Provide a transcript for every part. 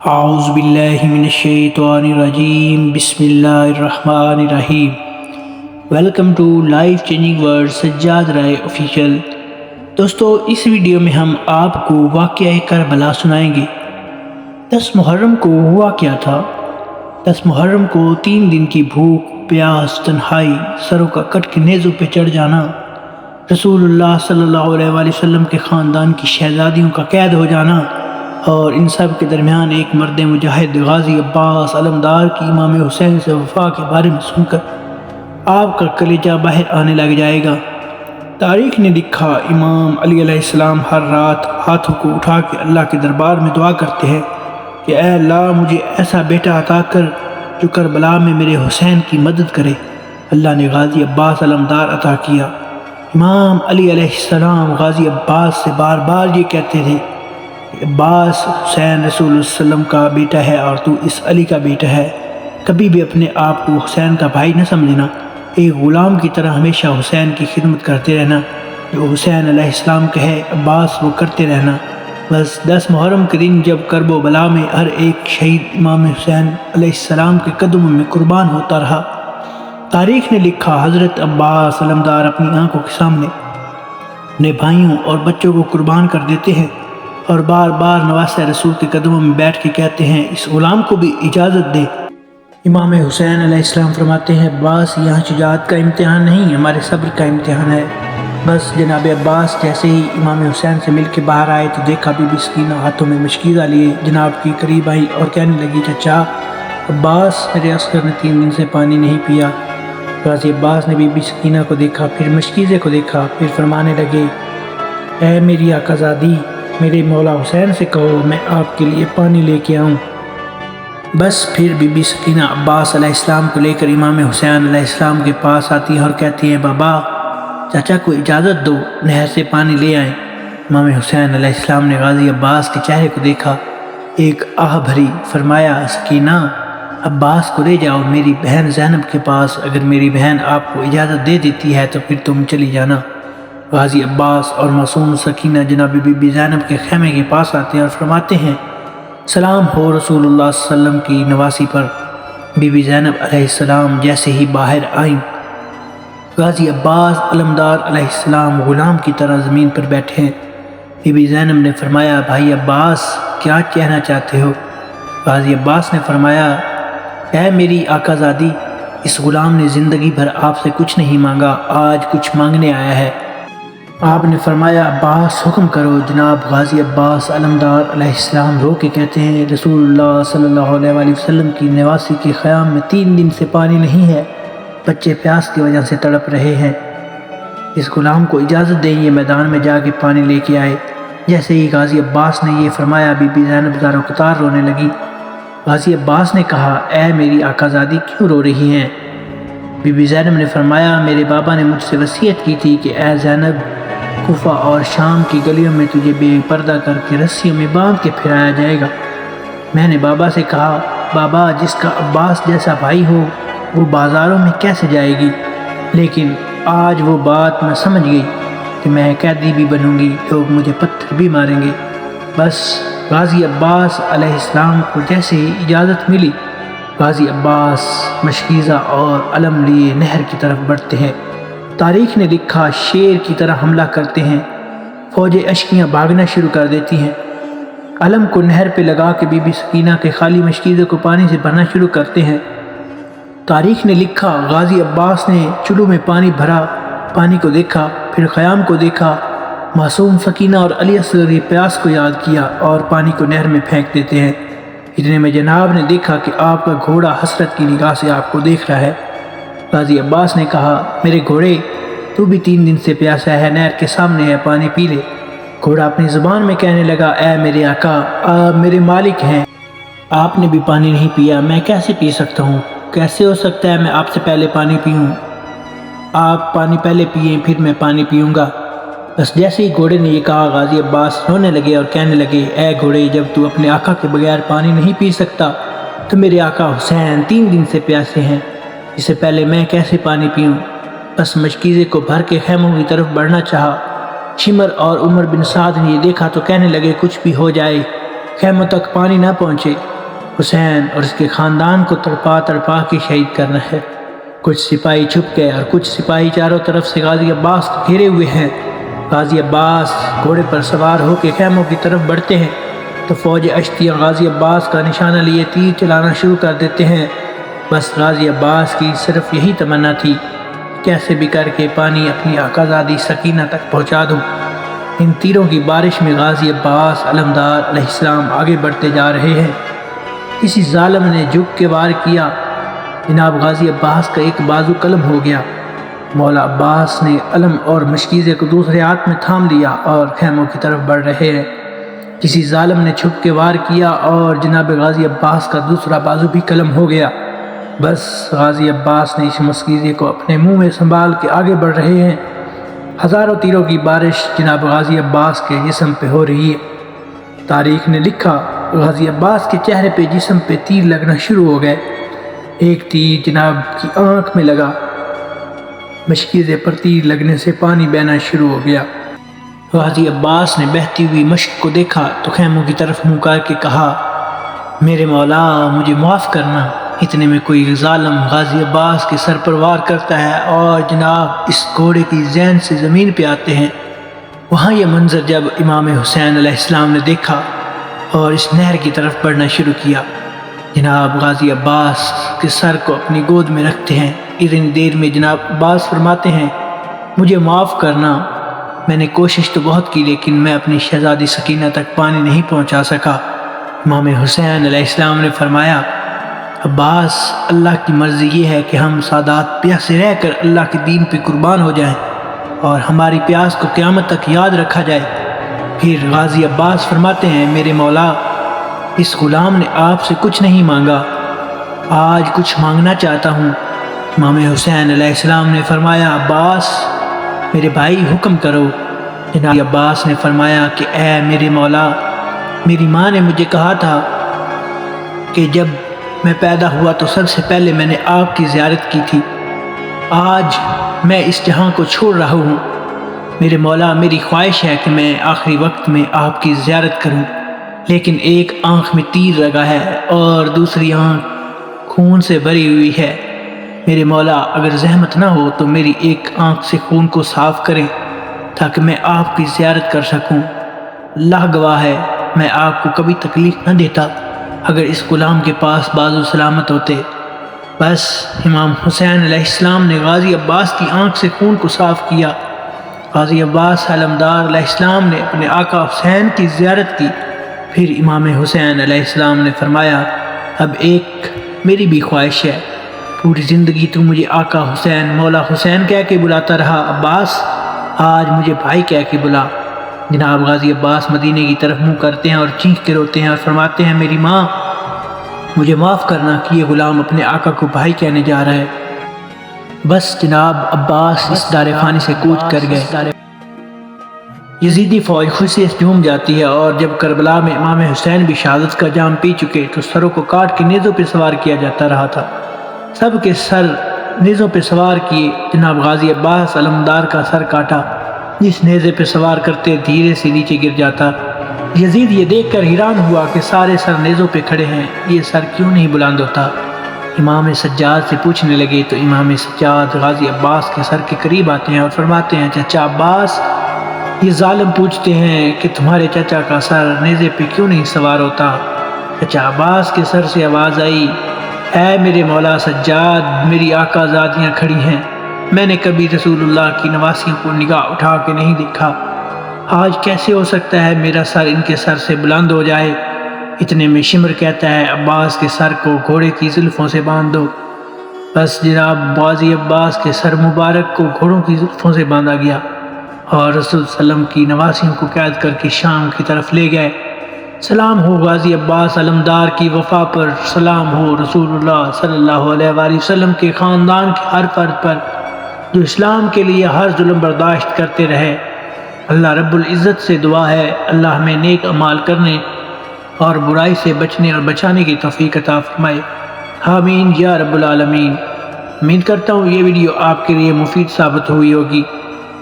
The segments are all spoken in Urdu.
اعوذ باللہ من الشیطان الرجیم بسم اللہ الرحمن الرحیم۔ Welcome to life changing word Sajjad Rai official. دوستو، اس ویڈیو میں ہم آپ کو واقعہ کربلا سنائیں گے۔ 10 محرم کو ہوا کیا تھا؟ 10 محرم کو 3 دن کی بھوک، پیاس، تنہائی، سروں کا کٹ کے نیزوں پہ چڑھ جانا، رسول اللہ صلی اللہ علیہ وآلہ وسلم کے خاندان کی شہزادیوں کا قید ہو جانا، اور ان سب کے درمیان ایک مرد مجاہد غازی عباس علمدار کی امام حسین سے وفا کے بارے میں سن کر آپ کا کلیجہ باہر آنے لگ جائے گا۔ تاریخ نے لکھا، امام علی علیہ السلام ہر رات ہاتھوں کو اٹھا کے اللہ کے دربار میں دعا کرتے ہیں کہ اے اللہ، مجھے ایسا بیٹا عطا کر جو کربلا میں میرے حسین کی مدد کرے۔ اللہ نے غازی عباس علمدار عطا کیا۔ امام علی علیہ السلام غازی عباس سے بار بار یہ کہتے تھے، عباس، حسین رسول اللہ صلی اللہ علیہ وسلم کا بیٹا ہے اور تو اس علی کا بیٹا ہے۔ کبھی بھی اپنے آپ کو حسین کا بھائی نہ سمجھنا، ایک غلام کی طرح ہمیشہ حسین کی خدمت کرتے رہنا۔ جو حسین علیہ السلام کہے عباس وہ کرتے رہنا۔ بس 10 محرم کے دن جب کرب و بلا میں ہر ایک شہید امام حسین علیہ السلام کے قدموں میں قربان ہوتا رہا۔ تاریخ نے لکھا، حضرت عباس علمدار اپنی آنکھوں کے سامنے اپنے بھائیوں اور بچوں کو قربان کر دیتے ہیں اور بار بار نواسہ رسول کے قدموں میں بیٹھ کے کہتے ہیں، اس غلام کو بھی اجازت دے۔ امام حسین علیہ السلام فرماتے ہیں، عباس، یہاں شجاعت کا امتحان نہیں، ہمارے صبر کا امتحان ہے۔ بس جناب عباس جیسے ہی امام حسین سے مل کے باہر آئے تو دیکھا بی بی سکینہ ہاتھوں میں مشکیزہ لیے جناب کی قریب آئی اور کہنے لگی، چچا عباس، میرے اصغر نے 3 دن سے پانی نہیں پیا۔ غازی عباس نے بی بی سکینہ کو دیکھا، پھر مشکیزے کو دیکھا، پھر فرمانے لگے، اے میری آقا زادی، میرے مولا حسین سے کہو میں آپ کے لیے پانی لے کے آؤں۔ بس پھر بی بی سکینہ عباس علیہ السلام کو لے کر امام حسین علیہ السلام کے پاس آتی ہیں اور کہتی ہیں، بابا، چاچا کو اجازت دو، نہر سے پانی لے آئیں۔ امام حسین علیہ السلام نے غازی عباس کے چہرے کو دیکھا، ایک آہ بھری، فرمایا، سکینہ، عباس کو لے جاؤ میری بہن زینب کے پاس، اگر میری بہن آپ کو اجازت دے دیتی ہے تو پھر تم چلی جانا۔ غازی عباس اور معصوم سکینہ جناب بی بی زینب کے خیمے کے پاس آتے ہیں اور فرماتے ہیں، سلام ہو رسول اللہ صلی اللہ علیہ وسلم کی نواسی پر۔ بی بی زینب علیہ السلام جیسے ہی باہر آئیں، غازی عباس علمدار علیہ السلام غلام کی طرح زمین پر بیٹھے ہیں۔ بی بی زینب نے فرمایا، بھائی عباس، کیا کہنا چاہتے ہو؟ غازی عباس نے فرمایا، اے میری آقا زادی، اس غلام نے زندگی بھر آپ سے کچھ نہیں مانگا، آج کچھ مانگنے آیا ہے۔ آپ نے فرمایا، عباس حکم کرو۔ جناب غازی عباس علمدار علیہ السلام رو کے کہتے ہیں، رسول اللہ صلی اللہ علیہ وآلہ وسلم کی نواسی کے خیام میں 3 دن سے پانی نہیں ہے، بچے پیاس کی وجہ سے تڑپ رہے ہیں، اس غلام کو اجازت دیں یہ میدان میں جا کے پانی لے کے آئے۔ جیسے ہی غازی عباس نے یہ فرمایا، بی بی زینب زار و قطار رونے لگی۔ غازی عباس نے کہا، اے میری آقا زادی، کیوں رو رہی ہیں؟ بی بی زینب نے فرمایا، میرے بابا نے مجھ سے وصیت کی تھی کہ اے زینب، کوفہ اور شام کی گلیوں میں تجھے بے پردہ کر کے رسیوں میں باندھ کے پھرایا جائے گا۔ میں نے بابا سے کہا، بابا، جس کا عباس جیسا بھائی ہو وہ بازاروں میں کیسے جائے گی؟ لیکن آج وہ بات میں سمجھ گئی کہ میں قیدی بھی بنوں گی، لوگ مجھے پتھر بھی ماریں گے۔ بس غازی عباس علیہ السلام کو جیسے ہی اجازت ملی، غازی عباس مشکیزہ اور علم لیے نہر کی طرف بڑھتے ہیں۔ تاریخ نے لکھا، شیر کی طرح حملہ کرتے ہیں، فوجیں اشکیاں بھاگنا شروع کر دیتی ہیں، علم کو نہر پہ لگا کے بی بی سکینہ کے خالی مشکیزے کو پانی سے بھرنا شروع کرتے ہیں۔ تاریخ نے لکھا، غازی عباس نے چلو میں پانی بھرا، پانی کو دیکھا، پھر خیام کو دیکھا، معصوم سکینہ اور علی اصغر کی پیاس کو یاد کیا اور پانی کو نہر میں پھینک دیتے ہیں۔ اتنے میں جناب نے دیکھا کہ آپ کا گھوڑا حسرت کی نگاہ سے آپ کو دیکھ رہا ہے۔ غازی عباس نے کہا، میرے گھوڑے، تو بھی 3 دن سے پیاسا ہے، نہر کے سامنے ہے، پانی پی لے۔ گھوڑا اپنی زبان میں کہنے لگا، اے میرے آقا، آپ میرے مالک ہیں، آپ نے بھی پانی نہیں پیا، میں کیسے پی سکتا ہوں؟ کیسے ہو سکتا ہے میں آپ سے پہلے پانی پیوں؟ آپ پانی پہلے پئیں، پھر میں پانی پیوں گا۔ بس جیسے ہی گھوڑے نے یہ کہا، غازی عباس رونے لگے اور کہنے لگے، اے گھوڑے، جب تو اپنے آقا کے بغیر پانی نہیں پی سکتا تو میرے آقا حسین 3 دن سے پیاسے ہیں، اس سے پہلے میں کیسے پانی پیوں؟ بس مشکیزے کو بھر کے خیموں کی طرف بڑھنا چاہا۔ شمر اور عمر بن سعد نے یہ دیکھا تو کہنے لگے، کچھ بھی ہو جائے خیموں تک پانی نہ پہنچے۔ حسین اور اس کے خاندان کو تڑپا تڑپا کے شہید کرنا ہے۔ کچھ سپاہی چھپ گئے اور کچھ سپاہی چاروں طرف سے غازی عباس کو گھیرے ہوئے ہیں۔ غازی عباس گھوڑے پر سوار ہو کے خیموں کی طرف بڑھتے ہیں تو فوج اشتیاء غازی عباس کا نشانہ لیے تیر چلانا شروع کر دیتے ہیں۔ بس غازی عباس کی صرف یہی تمنا تھی، کیسے بھی کر کے پانی اپنی آقازادی سکینہ تک پہنچا دوں۔ ان تیروں کی بارش میں غازی عباس علمدار علیہ السلام آگے بڑھتے جا رہے ہیں۔ کسی ظالم نے جھک کے وار کیا، جناب غازی عباس کا ایک بازو قلم ہو گیا۔ مولا عباس نے علم اور مشکیزے کو دوسرے ہاتھ میں تھام لیا اور خیموں کی طرف بڑھ رہے ہیں۔ کسی ظالم نے چھپ کے وار کیا اور جناب غازی عباس کا دوسرا بازو بھی قلم ہو گیا۔ بس غازی عباس نے اس مشکیزے کو اپنے منہ میں سنبھال کے آگے بڑھ رہے ہیں۔ ہزاروں تیروں کی بارش جناب غازی عباس کے جسم پہ ہو رہی ہے۔ تاریخ نے لکھا، غازی عباس کے چہرے پہ جسم پہ تیر لگنا شروع ہو گئے۔ ایک تیر جناب کی آنکھ میں لگا، مشکیزے پر تیر لگنے سے پانی بہنا شروع ہو گیا۔ غازی عباس نے بہتی ہوئی مشک کو دیکھا تو خیموں کی طرف منہ کر کے کہا، میرے مولا مجھے معاف کرنا۔ اتنے میں کوئی ظالم غازی عباس کے سر پر وار کرتا ہے اور جناب اس گھوڑے کی ذہن سے زمین پہ آتے ہیں۔ وہاں یہ منظر جب امام حسین علیہ السلام نے دیکھا اور اس نہر کی طرف بڑھنا شروع کیا، جناب غازی عباس کے سر کو اپنی گود میں رکھتے ہیں۔ اتنی دیر میں جناب عباس فرماتے ہیں، مجھے معاف کرنا، میں نے کوشش تو بہت کی لیکن میں اپنی شہزادی سکینہ تک پانی نہیں پہنچا سکا۔ امام حسین علیہ السلام نے فرمایا، عباس اللہ کی مرضی یہ ہے کہ ہم سادات پیاسے رہ کر اللہ کے دین پہ قربان ہو جائیں اور ہماری پیاس کو قیامت تک یاد رکھا جائے۔ پھر غازی عباس فرماتے ہیں، میرے مولا اس غلام نے آپ سے کچھ نہیں مانگا، آج کچھ مانگنا چاہتا ہوں۔ امام حسین علیہ السلام نے فرمایا، عباس میرے بھائی حکم کرو۔ جناب عباس نے فرمایا کہ اے میرے مولا، میری ماں نے مجھے کہا تھا کہ جب میں پیدا ہوا تو سب سے پہلے میں نے آپ کی زیارت کی تھی۔ آج میں اس جہاں کو چھوڑ رہا ہوں، میرے مولا میری خواہش ہے کہ میں آخری وقت میں آپ کی زیارت کروں، لیکن ایک آنکھ میں تیر لگا ہے اور دوسری آنکھ خون سے بھری ہوئی ہے۔ میرے مولا اگر زحمت نہ ہو تو میری ایک آنکھ سے خون کو صاف کریں تاکہ میں آپ کی زیارت کر سکوں۔ اللہ گواہ ہے میں آپ کو کبھی تکلیف نہ دیتا اگر اس غلام کے پاس بازو سلامت ہوتے۔ بس امام حسین علیہ السلام نے غازی عباس کی آنکھ سے خون کو صاف کیا۔ غازی عباس علمدار علیہ السلام نے اپنے آقا حسین کی زیارت کی۔ پھر امام حسین علیہ السلام نے فرمایا، اب ایک میری بھی خواہش ہے، پوری زندگی تو مجھے آقا حسین مولا حسین کہہ کے بلاتا رہا، عباس آج مجھے بھائی کہہ کے بلا۔ جناب غازی عباس مدینے کی طرف منہ کرتے ہیں اور چیخ کے روتے ہیں اور فرماتے ہیں، میری ماں مجھے معاف کرنا کہ یہ غلام اپنے آقا کو بھائی کہنے جا رہا ہے۔ بس جناب عباس اس دار فانی سے کوچ کر گئے۔ یزیدی فوج خوشی سے جھوم جاتی ہے اور جب کربلا میں امام حسین بھی شہادت کا جام پی چکے تو سروں کو کاٹ کے نیزوں پہ سوار کیا جاتا رہا تھا۔ سب کے سر نیزوں پہ سوار کیے، جناب غازی عباس علمدار کا سر کاٹا، جس نیزے پہ سوار کرتے دھیرے سے نیچے گر جاتا۔ یزید یہ دیکھ کر حیران ہوا کہ سارے سر نیزوں پہ کھڑے ہیں، یہ سر کیوں نہیں بلند ہوتا؟ امام سجاد سے پوچھنے لگے تو امام سجاد غازی عباس کے سر کے قریب آتے ہیں اور فرماتے ہیں، چچا عباس یہ ظالم پوچھتے ہیں کہ تمہارے چچا کا سر نیزے پہ کیوں نہیں سوار ہوتا؟ چچا عباس کے سر سے آواز آئی، اے میرے مولا سجاد، میری آقا زادیاں کھڑی ہیں، میں نے کبھی رسول اللہ کی نواسیوں کو نگاہ اٹھا کے نہیں دیکھا، آج کیسے ہو سکتا ہے میرا سر ان کے سر سے بلند ہو جائے؟ اتنے میں شمر کہتا ہے، عباس کے سر کو گھوڑے کی زلفوں سے باندھ دو۔ بس جناب غازی عباس کے سر مبارک کو گھوڑوں کی زلفوں سے باندھا گیا اور رسول صلی اللہ علیہ وسلم کی نواسیوں کو قید کر کے شام کی طرف لے گئے۔ سلام ہو غازی عباس علمدار کی وفا پر، سلام ہو رسول اللہ صلی اللہ علیہ وآلہ وسلم کے خاندان کے ہر فرد پر جو اسلام کے لیے ہر ظلم برداشت کرتے رہے۔ اللہ رب العزت سے دعا ہے اللہ ہمیں نیک اعمال کرنے اور برائی سے بچنے اور بچانے کی توفیق عطا فرمائے، آمین یا رب العالمین۔ امید کرتا ہوں یہ ویڈیو آپ کے لیے مفید ثابت ہوئی ہوگی۔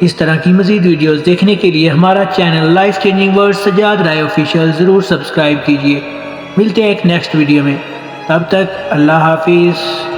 اس طرح کی مزید ویڈیوز دیکھنے کے لیے ہمارا channel life changing word Sajjad Rai official ضرور سبسکرائب کیجیے۔ ملتے ہیں ایک نیکسٹ ویڈیو میں، تب تک اللہ حافظ۔